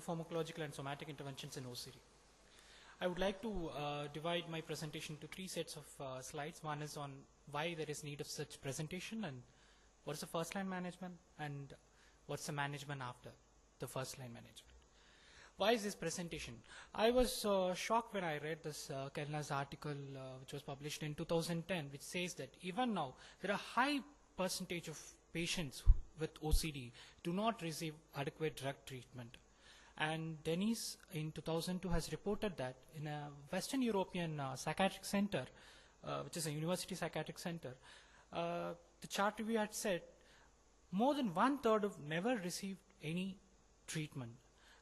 Psychopharmacological and somatic interventions in OCD. I would like to divide my presentation into three sets of slides. One is on why there is need of such presentation and what is the first line management and what's the management after the first line management. Why is this presentation? I was shocked when I read this Kandasamy article which was published in 2010, which says that even now there are high percentage of patients with OCD do not receive adequate drug treatment. And Dennis in 2002 has reported that in a Western European psychiatric center, which is a university psychiatric center, the chart review had said more than 1/3 of never received any treatment,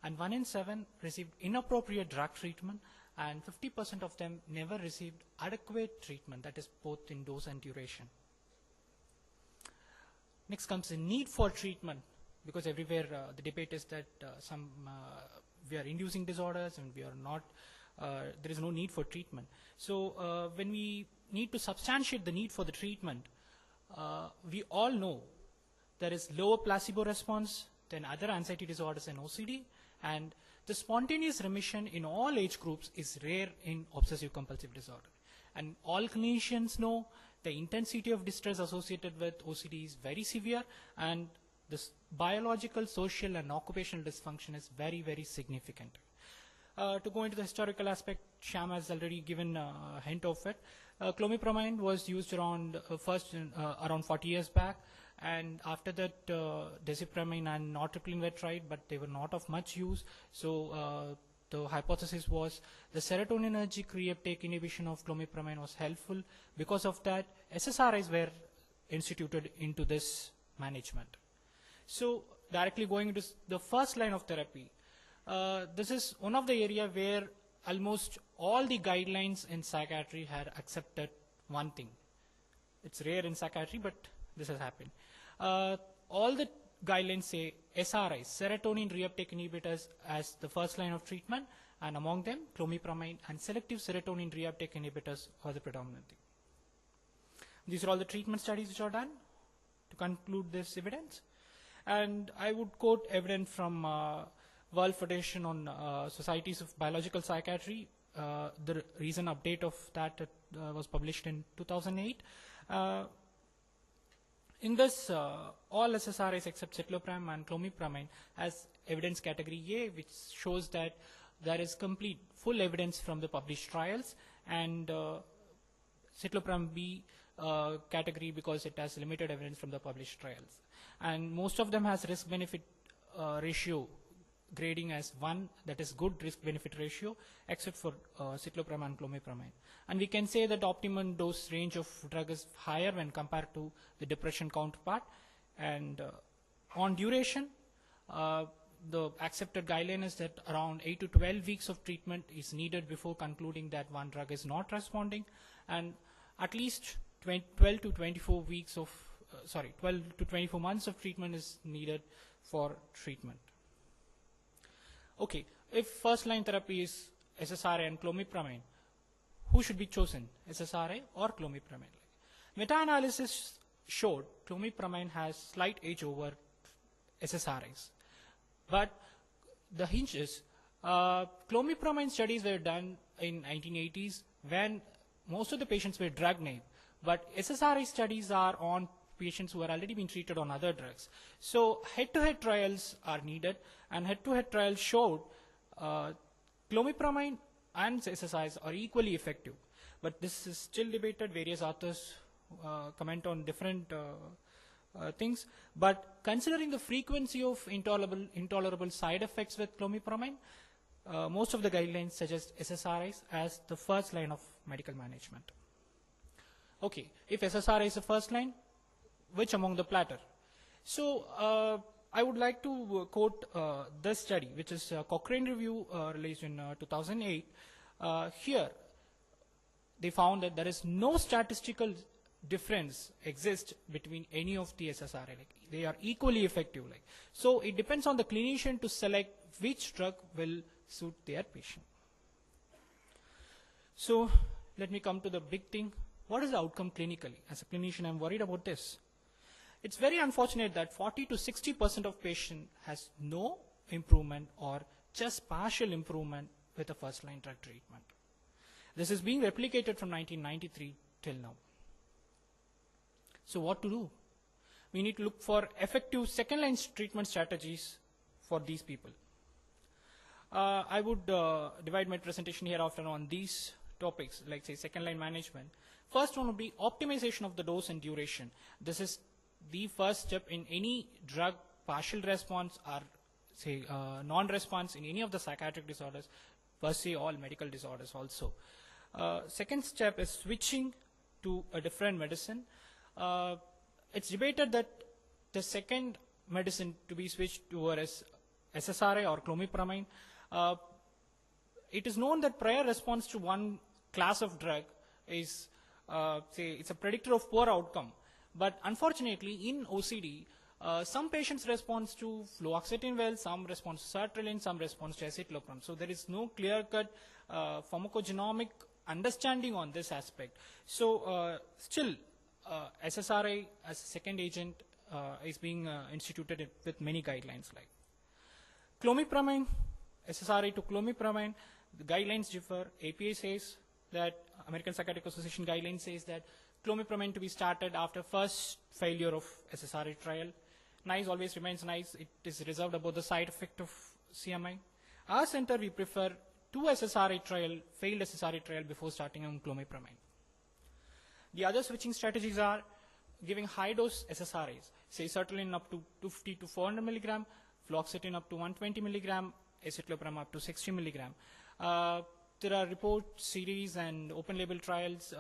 and 1 in 7 received inappropriate drug treatment, and 50% of them never received adequate treatment, that is both in dose and duration. Next comes the need for treatment, because everywhere the debate is that we are inducing disorders and we are not, there is no need for treatment. So when we need to substantiate the need for the treatment, we all know there is lower placebo response than other anxiety disorders and OCD, and the spontaneous remission in all age groups is rare in obsessive compulsive disorder. And all clinicians know the intensity of distress associated with OCD is very severe, and this biological, social, and occupational dysfunction is very, very significant. To go into the historical aspect, Shyam has already given a hint of it. Clomipramine was used around around 40 years back, and after that desipramine and nortriptyline were tried, but they were not of much use. So the hypothesis was the serotoninergic reuptake inhibition of clomipramine was helpful. Because of that, SSRIs were instituted into this management. So directly going into the first line of therapy, this is one of the area where almost all the guidelines in psychiatry had accepted one thing. It's rare in psychiatry, but this has happened. All the guidelines say SRIs, serotonin reuptake inhibitors, as the first line of treatment, and among them clomipramine and selective serotonin reuptake inhibitors are the predominant thing. These are all the treatment studies which are done to conclude this evidence. And I would quote evidence from World Federation on Societies of Biological Psychiatry. The recent update of that was published in 2008. In this, all SSRIs except citalopram and clomipramine has evidence category A, which shows that there is complete, full evidence from the published trials, and citalopram B category because it has limited evidence from the published trials. And most of them has risk-benefit ratio grading as 1, that is good risk-benefit ratio, except for citalopram and clomipramine. And we can say that optimum dose range of drug is higher when compared to the depression counterpart. And on duration, the accepted guideline is that around 8 to 12 weeks of treatment is needed before concluding that one drug is not responding, and at least 12 to 24 weeks of 12 to 24 months of treatment is needed for treatment. Okay, if first line therapy is SSRI and clomipramine, who should be chosen, SSRI or clomipramine? Meta-analysis showed clomipramine has slight edge over SSRIs, but the hinge is clomipramine studies were done in 1980s when most of the patients were drug naive, but SSRI studies are on patients who are already been treated on other drugs. So head-to-head trials are needed, and head-to-head trials showed clomipramine and SSRIs are equally effective. But this is still debated. Various authors comment on different things. But considering the frequency of intolerable side effects with clomipramine, most of the guidelines suggest SSRIs as the first line of medical management. Okay, if SSRI is the first line, which among the platter? So I would like to quote this study, which is a Cochrane review released in 2008. Here, they found that there is no statistical difference exists between any of the SSRI. Like, they are equally effective. So it depends on the clinician to select which drug will suit their patient. So let me come to the big thing. What is the outcome clinically? As a clinician, I'm worried about this. It's very unfortunate that 40 to 60% of patients has no improvement or just partial improvement with a first-line drug treatment. This is being replicated from 1993 till now. So what to do? We need to look for effective second-line treatment strategies for these people. I would divide my presentation hereafter on these topics, like say second-line management. First one would be optimization of the dose and duration. This is the first step in any drug partial response or say non-response in any of the psychiatric disorders, per se all medical disorders also. Second step is switching to a different medicine. It's debated that the second medicine to be switched towards SSRI or clomipramine. It is known that prior response to one class of drug is, say, it's a predictor of poor outcome. But unfortunately, in OCD, some patients respond to fluoxetine well, some respond to sertraline, some respond to escitalopram. So there is no clear-cut pharmacogenomic understanding on this aspect. So still, SSRI as a second agent is being instituted with many guidelines like clomipramine, SSRI to clomipramine. The guidelines differ. APA says that American Psychiatric Association guidelines says that clomipramine to be started after first failure of SSRI trial. NICE always remains NICE. It is reserved about the side effect of CMI. Our center, we prefer 2 SSRI trial, failed SSRI trial before starting on clomipramine. The other switching strategies are giving high dose SSRIs, say sertraline up to 250 to 400 milligram, fluoxetine up to 120 milligram, escitalopram up to 60 milligram. There are report series and open label trials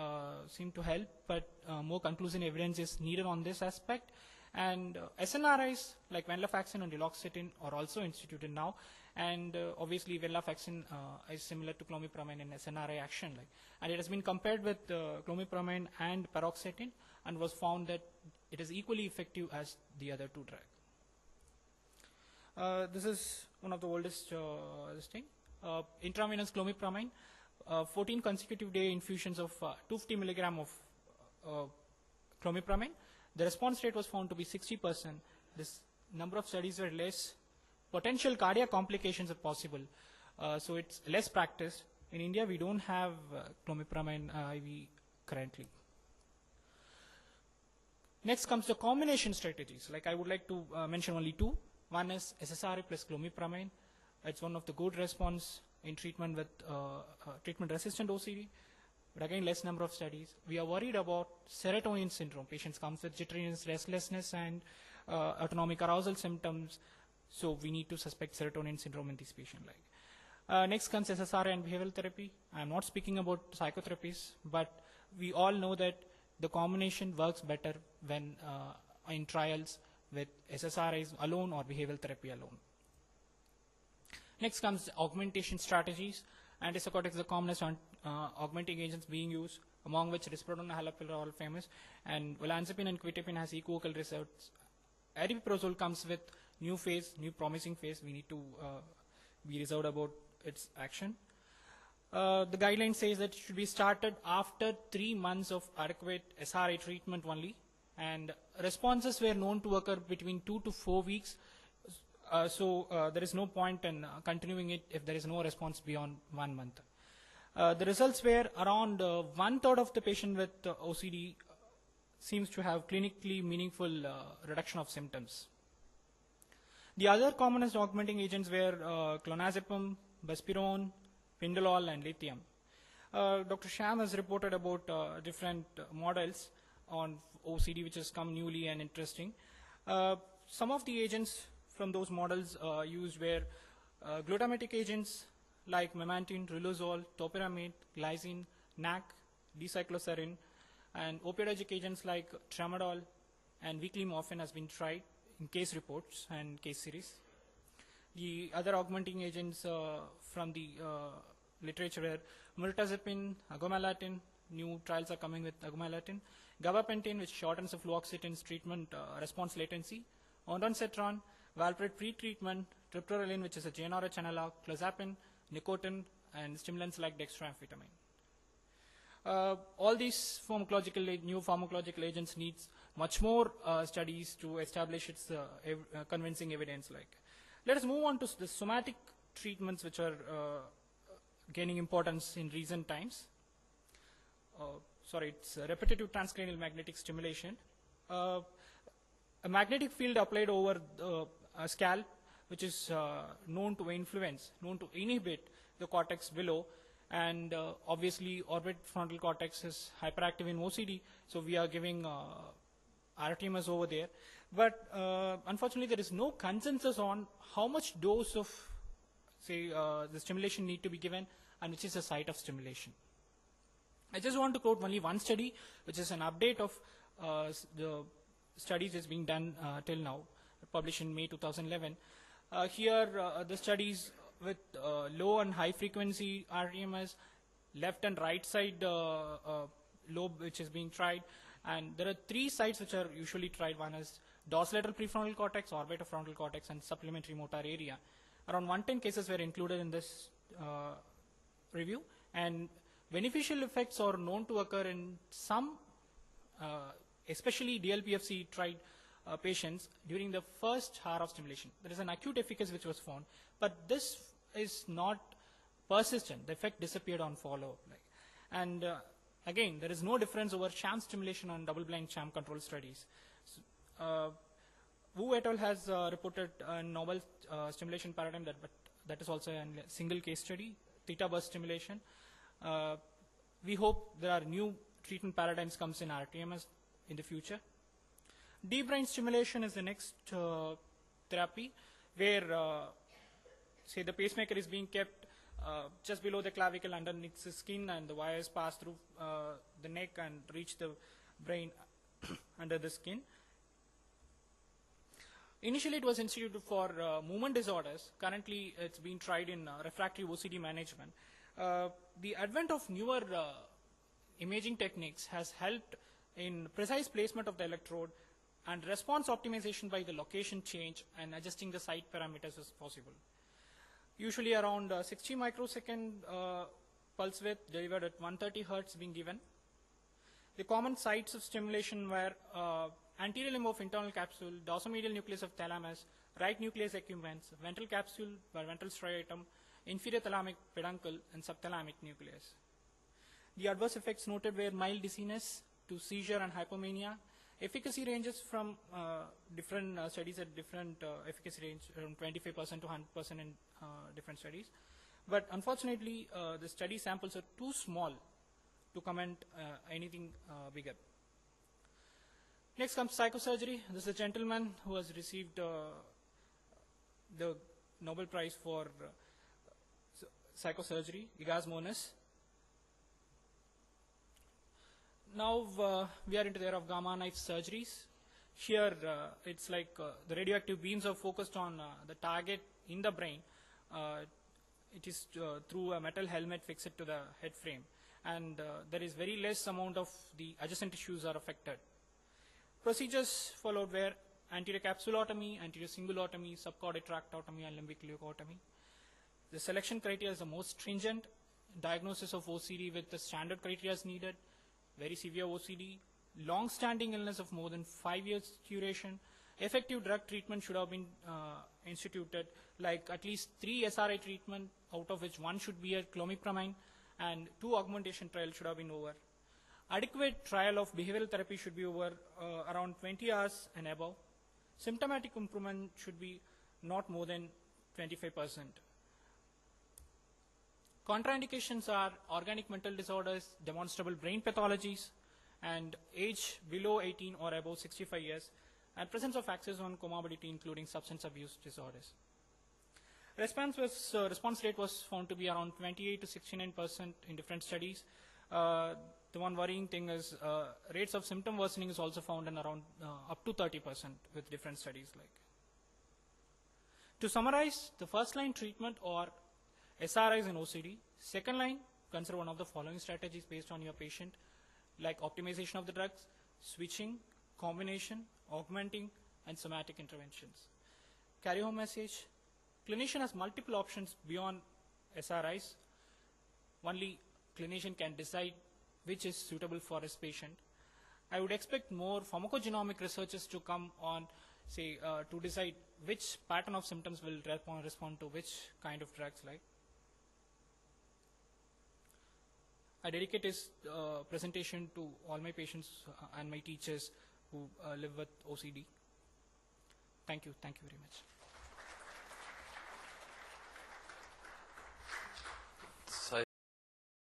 seem to help, but more conclusive evidence is needed on this aspect. And SNRIs like venlafaxine and duloxetine are also instituted now. And obviously venlafaxine is similar to clomipramine in SNRI action. And it has been compared with clomipramine and paroxetine and was found that it is equally effective as the other 2 drugs. This is one of the oldest this thing. Intravenous clomipramine, 14 consecutive day infusions of 250 milligram of clomipramine. The response rate was found to be 60%. This number of studies were less. Potential cardiac complications are possible. So it's less practiced. In India, we don't have clomipramine IV currently. Next comes the combination strategies. Like I would like to mention only 2. One is SSRI plus clomipramine. It's one of the good response in treatment with treatment-resistant OCD. But again, less number of studies. We are worried about serotonin syndrome. Patients come with jitteriness, restlessness, and autonomic arousal symptoms. So we need to suspect serotonin syndrome in this patient. Next comes SSRI and behavioral therapy. I'm not speaking about psychotherapies, but we all know that the combination works better when in trials with SSRIs alone or behavioral therapy alone. Next comes augmentation strategies. Antipsychotics are the commonest augmenting agents being used, among which risperidone and haloperidol are all famous, and olanzapine and quetiapine has equivocal results. Aripiprazole comes with new phase, new promising phase. We need to be reserved about its action. The guideline says that it should be started after 3 months of adequate SRI treatment only, and responses were known to occur between 2 to 4 weeks. So there is no point in continuing it if there is no response beyond 1 month. The results were around 1/3 of the patient with OCD seems to have clinically meaningful reduction of symptoms. The other commonest augmenting agents were clonazepam, buspirone, pindolol, and lithium. Dr. Sham has reported about different models on OCD which has come newly and interesting. Some of the agents from those models used were glutamatic agents like memantine, riluzole, topiramate, glycine, NAC, D-cycloserine, and opioidic agents like tramadol and weekly morphine has been tried in case reports and case series. The other augmenting agents from the literature were mirtazapine, agomelatine, new trials are coming with agomelatine, gabapentin, which shortens the fluoxetine's treatment response latency, ondansetron, valproate pre-treatment, triptorelin, which is a GnRH analog, clozapine, nicotine, and stimulants like dextroamphetamine. All these new pharmacological agents needs much more studies to establish its convincing evidence. Let us move on to the somatic treatments which are gaining importance in recent times. It's repetitive transcranial magnetic stimulation. A magnetic field applied over a scalp, which is known to inhibit the cortex below, and obviously orbit frontal cortex is hyperactive in OCD, so we are giving RTMS over there. But unfortunately, there is no consensus on how much dose of, the stimulation need to be given and which is the site of stimulation. I just want to quote only one study, which is an update of the studies that's being done till now, published in May 2011. Here, the studies with low and high frequency RTMS, left and right side lobe which is being tried, and there are 3 sites which are usually tried. One is dorsolateral prefrontal cortex, orbitofrontal cortex, and supplementary motor area. Around 110 cases were included in this review, and beneficial effects are known to occur in some, especially DLPFC tried patients during the first hour of stimulation. There is an acute efficacy which was found, but this is not persistent. The effect disappeared on follow-up. And again, there is no difference over sham stimulation and double-blind sham control studies. Wu et al. Has reported a novel stimulation paradigm, but that is also a single case study, theta burst stimulation. We hope there are new treatment paradigms comes in RTMS in the future. Deep brain stimulation is the next therapy, where the pacemaker is being kept just below the clavicle underneath the skin, and the wires pass through the neck and reach the brain under the skin. Initially, it was instituted for movement disorders. Currently, it's being tried in refractory OCD management. The advent of newer imaging techniques has helped in precise placement of the electrode, and response optimization by the location change and adjusting the site parameters is possible. Usually around 60 microsecond pulse width delivered at 130 hertz being given. The common sites of stimulation were anterior limb of internal capsule, dorsomedial nucleus of thalamus, right nucleus accumbens, ventral capsule by ventral striatum, inferior thalamic peduncle, and subthalamic nucleus. The adverse effects noted were mild dizziness to seizure and hypomania. Efficacy ranges from different studies at different efficacy range, around 25% to 100% in different studies. But unfortunately, the study samples are too small to comment anything bigger. Next comes psychosurgery. This is a gentleman who has received the Nobel Prize for psychosurgery, Igaz Moniz. Now we are into the era of gamma knife surgeries. Here it's like the radioactive beams are focused on the target in the brain. It is through a metal helmet fixed to the head frame, and there is very less amount of the adjacent tissues are affected. Procedures followed were anterior capsulotomy, anterior cingulotomy, subchordae tractotomy, and limbic leucotomy. The selection criteria is the most stringent. Diagnosis of OCD with the standard criteria is needed. Very severe OCD, long-standing illness of more than 5 years duration. Effective drug treatment should have been instituted, like at least 3 SRI treatment, out of which 1 should be a clomipramine, and 2 augmentation trials should have been over. Adequate trial of behavioral therapy should be over around 20 hours and above. Symptomatic improvement should be not more than 25%. Contraindications are organic mental disorders, demonstrable brain pathologies, and age below 18 or above 65 years, and presence of axon comorbidity including substance abuse disorders. Response rate was found to be around 28 to 69% in different studies. The one worrying thing is rates of symptom worsening is also found in around up to 30% with different studies. To summarize, the first line treatment or SRIs in OCD. Second line, consider one of the following strategies based on your patient, like optimization of the drugs, switching, combination, augmenting, and somatic interventions. Carry home message, clinician has multiple options beyond SRIs. Only clinician can decide which is suitable for his patient. I would expect more pharmacogenomic researches to come on, to decide which pattern of symptoms will respond to which kind of drugs, like. I dedicate this presentation to all my patients and my teachers who live with OCD. Thank you very much.